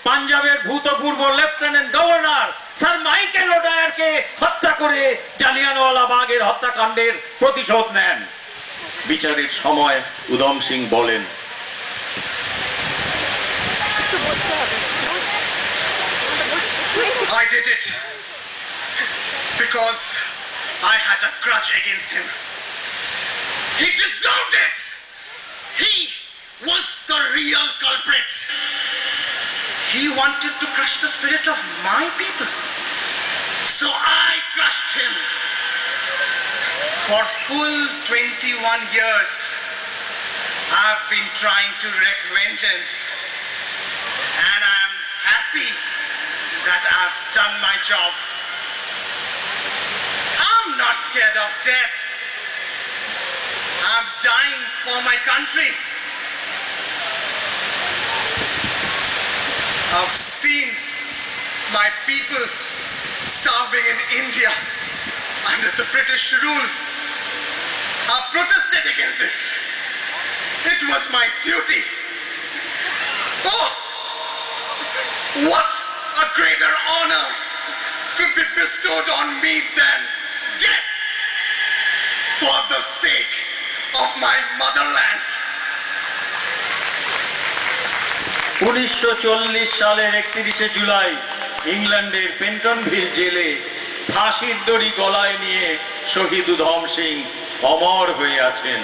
পাঞ্জাবের ভূতপূর্ব lieutenant governor sir Michael ওডায়ারকে হত্যা করে জালিয়ানওয়ালা বাগের হত্যাকাণ্ডের প্রতিশোধ নেন। বিচারের সময় উধম সিং বলেন, I did it because I had a grudge against him. He deserved it. He was the real culprit. He wanted to crush the spirit of my people. So I crushed him. For full 21 years, I've been trying to wreak vengeance. And I'm happy that I've done my job. I'm not scared of death. I'm dying for my country. I've seen my people starving in India under the British rule. I've protested against this. It was my duty. Oh, what a greater honor could be bestowed on me than death for the sake of my motherland. 1940 সালের 31শে জুলাই ইংল্যান্ডের পেন্টনভিল জেলে ফাঁসির দড়ি গলায় নিয়ে শহীদ উধম সিং অমর হয়ে আছেন।